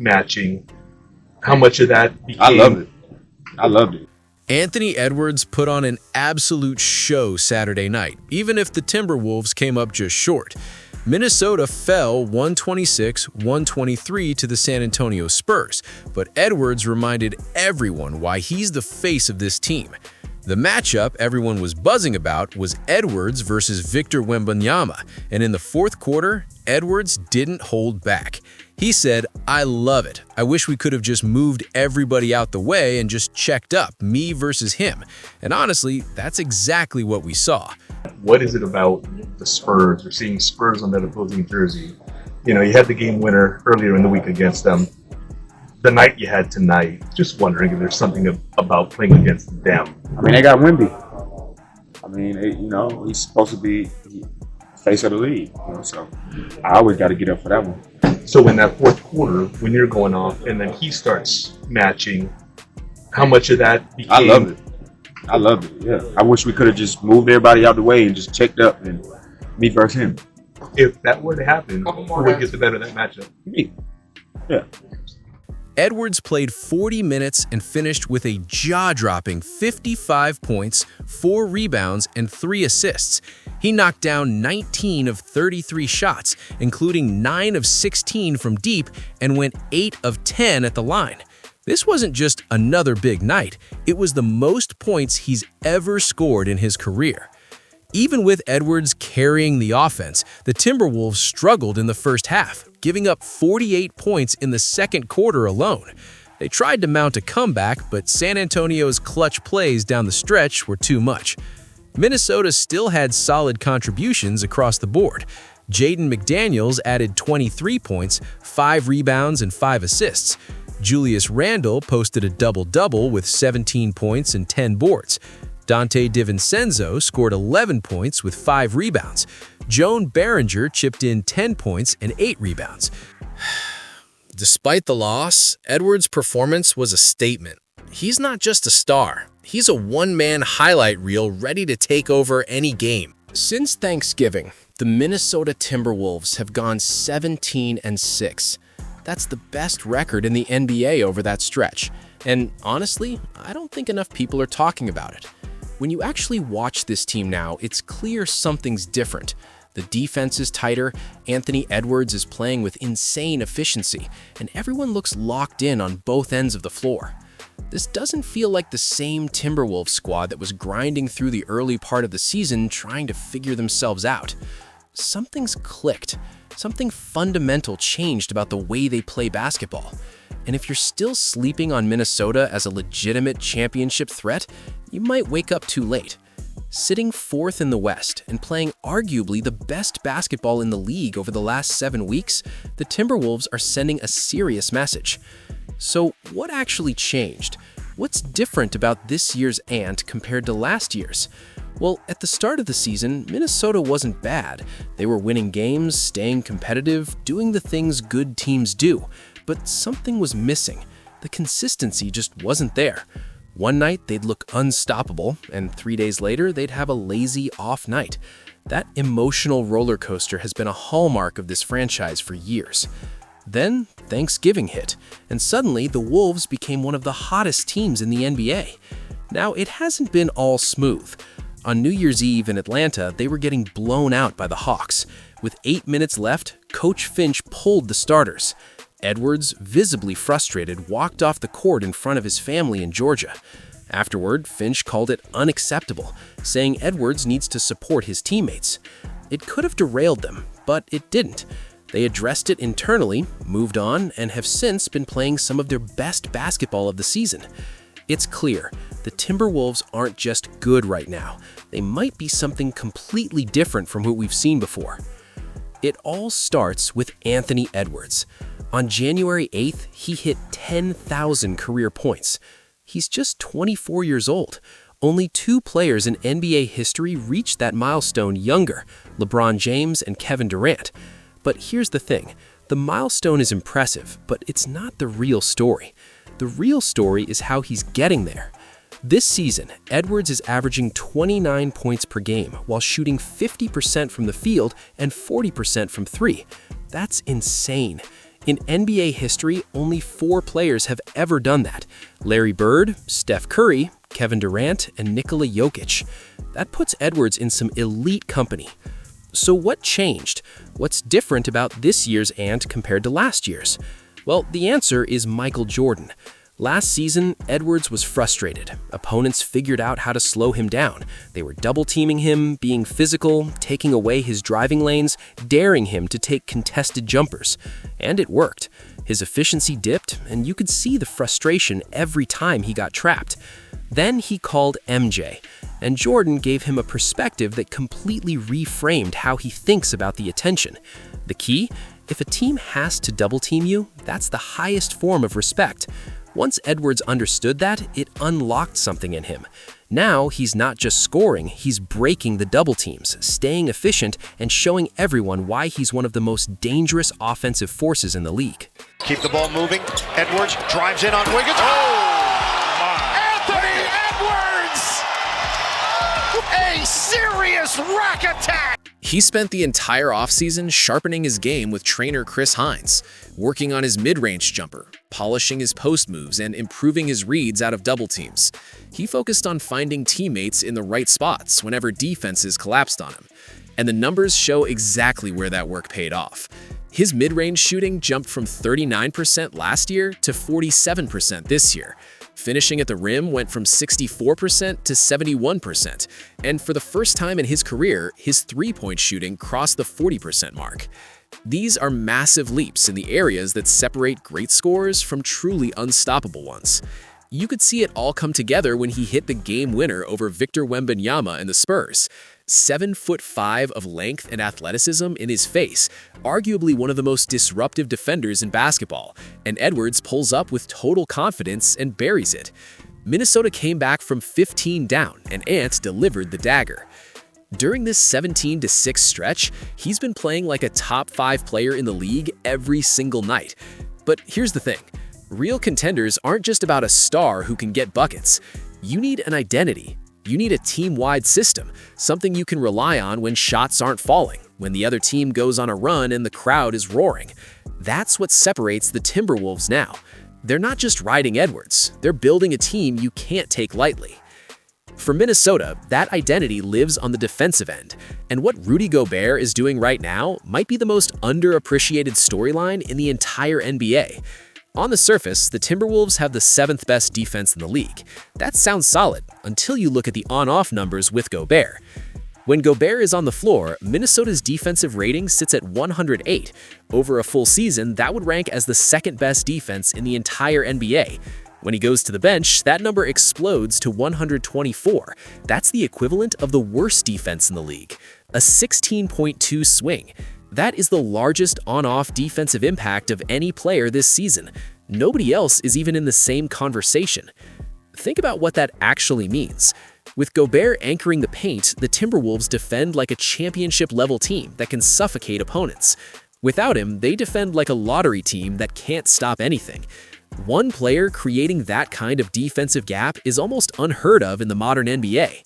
matching, how much of that became... I loved it. I loved it. Anthony Edwards put on an absolute show Saturday night, even if the Timberwolves came up just short. Minnesota fell 126-123 to the San Antonio Spurs, but Edwards reminded everyone why he's the face of this team. The matchup everyone was buzzing about was Edwards versus Victor Wembanyama, and in the fourth quarter, Edwards didn't hold back. He said, "I love it. I wish we could have just moved everybody out the way and just checked up, me versus him." And honestly, that's exactly what we saw. What is it about the Spurs or seeing Spurs on that opposing jersey? You know, you had the game winner earlier in the week against them. The night you had tonight, just wondering if there's something about playing against them. I mean, they got Wemby. I mean, he's supposed to be the face of the league. So I always got to get up for that one. So in that fourth quarter, when you're going off and then he starts matching, how much of that became... I loved it. I loved it, yeah. I wish we could have just moved everybody out the way and just checked up and me versus him. If that were to happen, who would get the better of that matchup? Me. Yeah. Edwards played 40 minutes and finished with a jaw-dropping 55 points, 4 rebounds, and 3 assists. He knocked down 19 of 33 shots, including 9 of 16 from deep, and went 8 of 10 at the line. This wasn't just another big night, it was the most points he's ever scored in his career. Even with Edwards carrying the offense, the Timberwolves struggled in the first half, giving up 48 points in the second quarter alone. They tried to mount a comeback, but San Antonio's clutch plays down the stretch were too much. Minnesota still had solid contributions across the board. Jaden McDaniels added 23 points, 5 rebounds, and 5 assists. Julius Randle posted a double-double with 17 points and 10 boards. Dante DiVincenzo scored 11 points with 5 rebounds. Joan Behringer chipped in 10 points and 8 rebounds. Despite the loss, Edwards' performance was a statement. He's not just a star. He's a one-man highlight reel ready to take over any game. Since Thanksgiving, the Minnesota Timberwolves have gone 17-6. That's the best record in the NBA over that stretch. And honestly, I don't think enough people are talking about it. When you actually watch this team now, it's clear something's different. The defense is tighter, Anthony Edwards is playing with insane efficiency, and everyone looks locked in on both ends of the floor. This doesn't feel like the same Timberwolves squad that was grinding through the early part of the season trying to figure themselves out. Something's clicked. Something fundamental changed about the way they play basketball. And if you're still sleeping on Minnesota as a legitimate championship threat, you might wake up too late. Sitting 4th in the West and playing arguably the best basketball in the league over the last 7 weeks, the Timberwolves are sending a serious message. So what actually changed? What's different about this year's Ant compared to last year's? Well, at the start of the season, Minnesota wasn't bad. They were winning games, staying competitive, doing the things good teams do. But something was missing. The consistency just wasn't there. One night, they'd look unstoppable, and 3 days later, they'd have a lazy off night. That emotional roller coaster has been a hallmark of this franchise for years. Then, Thanksgiving hit, and suddenly the Wolves became one of the hottest teams in the NBA. Now, it hasn't been all smooth. On New Year's Eve in Atlanta, they were getting blown out by the Hawks. With 8 minutes left, Coach Finch pulled the starters. Edwards, visibly frustrated, walked off the court in front of his family in Georgia. Afterward, Finch called it unacceptable, saying Edwards needs to support his teammates. It could have derailed them, but it didn't. They addressed it internally, moved on, and have since been playing some of their best basketball of the season. It's clear, the Timberwolves aren't just good right now. They might be something completely different from what we've seen before. It all starts with Anthony Edwards. On January 8th, he hit 10,000 career points. He's just 24 years old. Only 2 players in NBA history reached that milestone younger, LeBron James and Kevin Durant. But here's the thing, the milestone is impressive, but it's not the real story. The real story is how he's getting there. This season, Edwards is averaging 29 points per game while shooting 50% from the field and 40% from 3. That's insane. In NBA history, only 4 players have ever done that: Larry Bird, Steph Curry, Kevin Durant, and Nikola Jokic. That puts Edwards in some elite company. So what changed? What's different about this year's Ant compared to last year's? Well, the answer is Michael Jordan. Last season, Edwards was frustrated. Opponents figured out how to slow him down. They were double-teaming him, being physical, taking away his driving lanes, daring him to take contested jumpers. And it worked. His efficiency dipped, and you could see the frustration every time he got trapped. Then he called MJ, and Jordan gave him a perspective that completely reframed how he thinks about the attention. The key? If a team has to double-team you, that's the highest form of respect. Once Edwards understood that, it unlocked something in him. Now, he's not just scoring, he's breaking the double teams, staying efficient, and showing everyone why he's one of the most dangerous offensive forces in the league. Keep the ball moving. Edwards drives in on Wiggins. Oh! Anthony Edwards! A serious rack attack! He spent the entire offseason sharpening his game with trainer Chris Hines, working on his mid-range jumper, polishing his post moves, and improving his reads out of double teams. He focused on finding teammates in the right spots whenever defenses collapsed on him. And the numbers show exactly where that work paid off. His mid-range shooting jumped from 39% last year to 47% this year. Finishing at the rim went from 64% to 71%, and for the first time in his career, his three-point shooting crossed the 40% mark. These are massive leaps in the areas that separate great scorers from truly unstoppable ones. You could see it all come together when he hit the game winner over Victor Wembanyama and the Spurs. 7'5" of length and athleticism in his face, arguably one of the most disruptive defenders in basketball, and Edwards pulls up with total confidence and buries it. Minnesota came back from 15 down, and Ant delivered the dagger. During this 17-6 stretch, he's been playing like a top 5 player in the league every single night. But here's the thing. Real contenders aren't just about a star who can get buckets. You need an identity. You need a team-wide system, something you can rely on when shots aren't falling, when the other team goes on a run and the crowd is roaring. That's what separates the Timberwolves now. They're not just riding Edwards, they're building a team you can't take lightly. For Minnesota, that identity lives on the defensive end, and what Rudy Gobert is doing right now might be the most underappreciated storyline in the entire NBA. On the surface, the Timberwolves have the 7th best defense in the league. That sounds solid, until you look at the on-off numbers with Gobert. When Gobert is on the floor, Minnesota's defensive rating sits at 108. Over a full season, that would rank as the 2nd best defense in the entire NBA. When he goes to the bench, that number explodes to 124. That's the equivalent of the worst defense in the league, a 16.2 swing. That is the largest on-off defensive impact of any player this season. Nobody else is even in the same conversation. Think about what that actually means. With Gobert anchoring the paint, the Timberwolves defend like a championship-level team that can suffocate opponents. Without him, they defend like a lottery team that can't stop anything. One player creating that kind of defensive gap is almost unheard of in the modern NBA.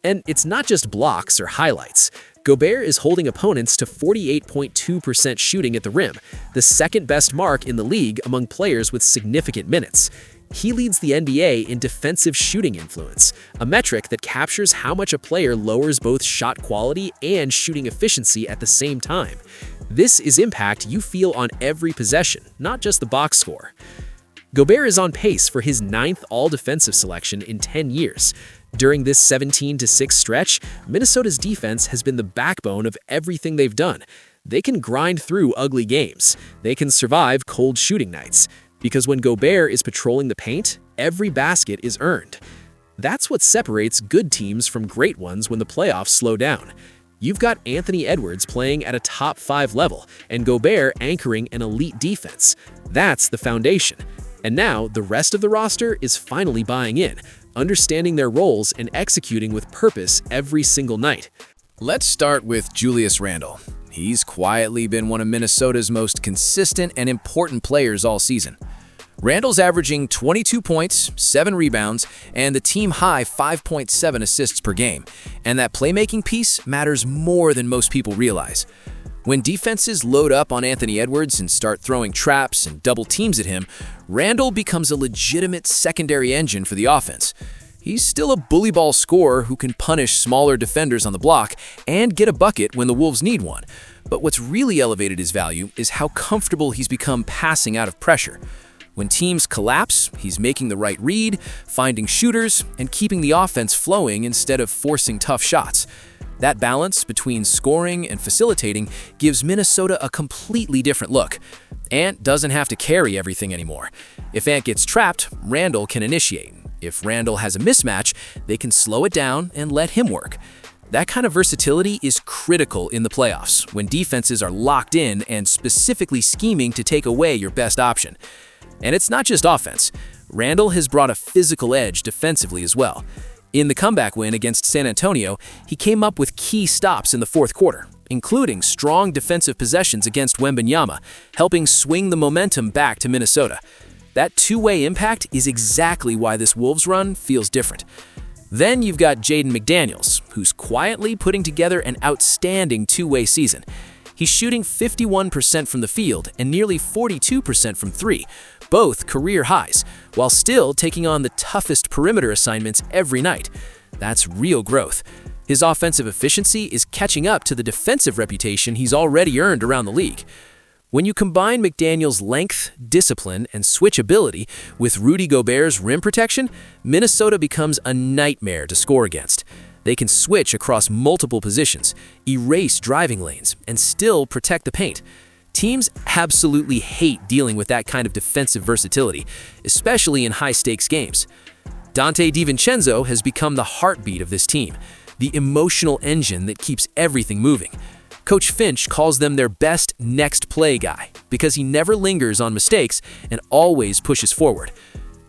And it's not just blocks or highlights. Gobert is holding opponents to 48.2% shooting at the rim, the 2nd best mark in the league among players with significant minutes. He leads the NBA in defensive shooting influence, a metric that captures how much a player lowers both shot quality and shooting efficiency at the same time. This is impact you feel on every possession, not just the box score. Gobert is on pace for his 9th all-defensive selection in 10 years. During this 17-6 stretch, Minnesota's defense has been the backbone of everything they've done. They can grind through ugly games. They can survive cold shooting nights. Because when Gobert is patrolling the paint, every basket is earned. That's what separates good teams from great ones when the playoffs slow down. You've got Anthony Edwards playing at a top 5 level, and Gobert anchoring an elite defense. That's the foundation. And now, the rest of the roster is finally buying in, understanding their roles and executing with purpose every single night. Let's start with Julius Randle. He's quietly been one of Minnesota's most consistent and important players all season. Randle's averaging 22 points, 7 rebounds, and the team-high 5.7 assists per game. And that playmaking piece matters more than most people realize. When defenses load up on Anthony Edwards and start throwing traps and double teams at him, Randle becomes a legitimate secondary engine for the offense. He's still a bully ball scorer who can punish smaller defenders on the block and get a bucket when the Wolves need one. But what's really elevated his value is how comfortable he's become passing out of pressure. When teams collapse, he's making the right read, finding shooters, and keeping the offense flowing instead of forcing tough shots. That balance between scoring and facilitating gives Minnesota a completely different look. Ant doesn't have to carry everything anymore. If Ant gets trapped, Randle can initiate. If Randle has a mismatch, they can slow it down and let him work. That kind of versatility is critical in the playoffs, when defenses are locked in and specifically scheming to take away your best option. And it's not just offense. Randle has brought a physical edge defensively as well. In the comeback win against San Antonio, he came up with key stops in the fourth quarter, including strong defensive possessions against Wembanyama, helping swing the momentum back to Minnesota. That two-way impact is exactly why this Wolves run feels different. Then you've got Jaden McDaniels, who's quietly putting together an outstanding two-way season. He's shooting 51% from the field and nearly 42% from three, both career highs, while still taking on the toughest perimeter assignments every night. That's real growth. His offensive efficiency is catching up to the defensive reputation he's already earned around the league. When you combine McDaniels' length, discipline, and switchability with Rudy Gobert's rim protection, Minnesota becomes a nightmare to score against. They can switch across multiple positions, erase driving lanes, and still protect the paint. Teams absolutely hate dealing with that kind of defensive versatility, especially in high-stakes games. Dante DiVincenzo has become the heartbeat of this team, the emotional engine that keeps everything moving. Coach Finch calls them their best next play guy because he never lingers on mistakes and always pushes forward.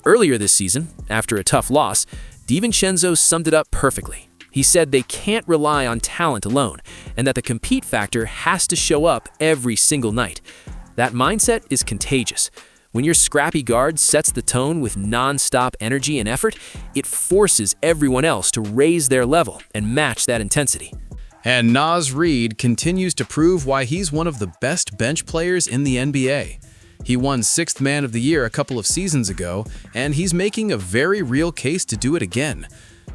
Earlier this season, after a tough loss, DiVincenzo summed it up perfectly. He said they can't rely on talent alone and that the compete factor has to show up every single night. That mindset is contagious. When your scrappy guard sets the tone with non-stop energy and effort, it forces everyone else to raise their level and match that intensity. And Naz Reid continues to prove why he's one of the best bench players in the NBA. He won 6th Man of the Year a couple of seasons ago, and he's making a very real case to do it again.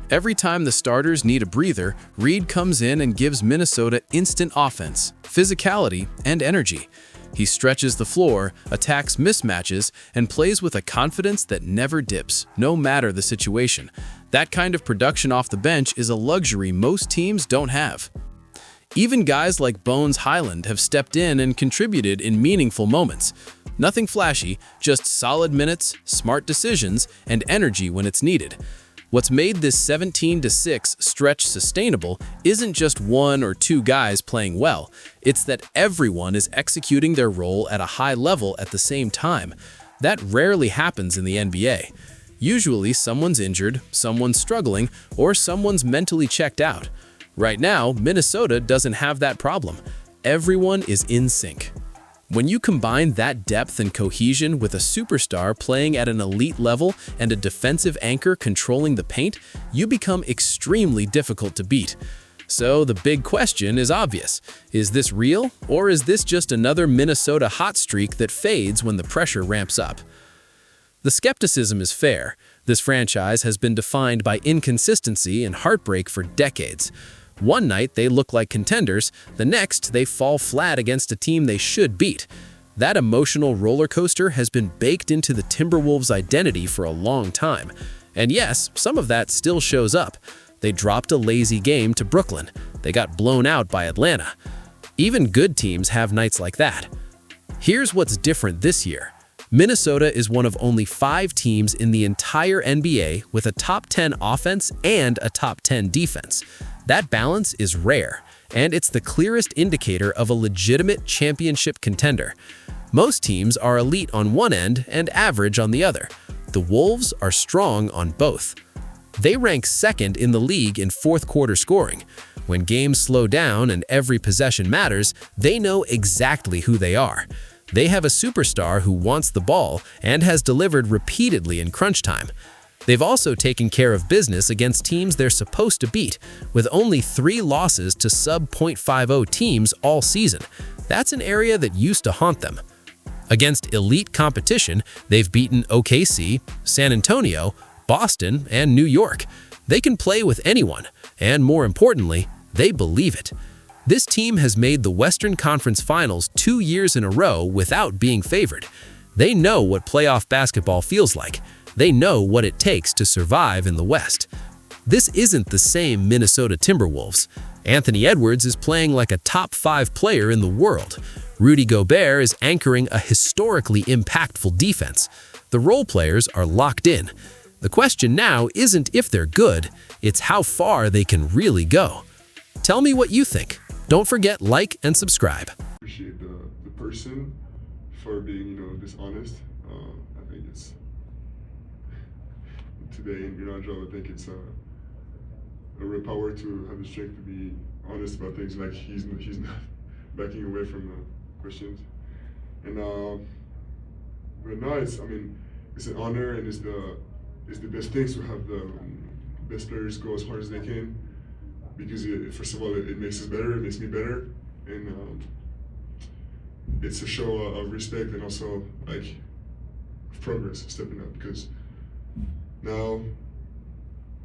Every time the starters need a breather, Reid comes in and gives Minnesota instant offense, physicality, and energy. He stretches the floor, attacks mismatches, and plays with a confidence that never dips, no matter the situation. That kind of production off the bench is a luxury most teams don't have. Even guys like Bones Highland have stepped in and contributed in meaningful moments. Nothing flashy, just solid minutes, smart decisions, and energy when it's needed. What's made this 17-6 stretch sustainable isn't just one or two guys playing well, it's that everyone is executing their role at a high level at the same time. That rarely happens in the NBA. Usually someone's injured, someone's struggling, or someone's mentally checked out. Right now, Minnesota doesn't have that problem. Everyone is in sync. When you combine that depth and cohesion with a superstar playing at an elite level and a defensive anchor controlling the paint, you become extremely difficult to beat. So the big question is obvious. Is this real, or is this just another Minnesota hot streak that fades when the pressure ramps up? The skepticism is fair. This franchise has been defined by inconsistency and heartbreak for decades. One night they look like contenders, the next they fall flat against a team they should beat. That emotional roller coaster has been baked into the Timberwolves' identity for a long time. And yes, some of that still shows up. They dropped a lazy game to Brooklyn. They got blown out by Atlanta. Even good teams have nights like that. Here's what's different this year. Minnesota is one of only 5 teams in the entire NBA with a top 10 offense and a top 10 defense. That balance is rare, and it's the clearest indicator of a legitimate championship contender. Most teams are elite on one end and average on the other. The Wolves are strong on both. They rank second in the league in fourth quarter scoring. When games slow down and every possession matters, they know exactly who they are. They have a superstar who wants the ball and has delivered repeatedly in crunch time. They've also taken care of business against teams they're supposed to beat, with only 3 losses to sub-.50 teams all season. That's an area that used to haunt them. Against elite competition, they've beaten OKC, San Antonio, Boston, and New York. They can play with anyone, and more importantly, they believe it. This team has made the Western Conference Finals 2 years in a row without being favored. They know what playoff basketball feels like. They know what it takes to survive in the West. This isn't the same Minnesota Timberwolves. Anthony Edwards is playing like a top 5 player in the world. Rudy Gobert is anchoring a historically impactful defense. The role players are locked in. The question now isn't if they're good, it's how far they can really go. Tell me what you think. Don't forget, like and subscribe. Appreciate the person for being, dishonest. I think it's today in our job. I think it's a real power to have the strength to be honest about things. Like he's not backing away from questions. And but no, it's an honor and it's the best thing to have the best players go as hard as they can. Because first of all, it makes us better. It makes me better, and it's a show of respect and also of progress, stepping up. Because now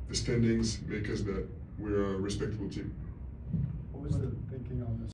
the standings make us that we're a respectable team. What was the thinking on this?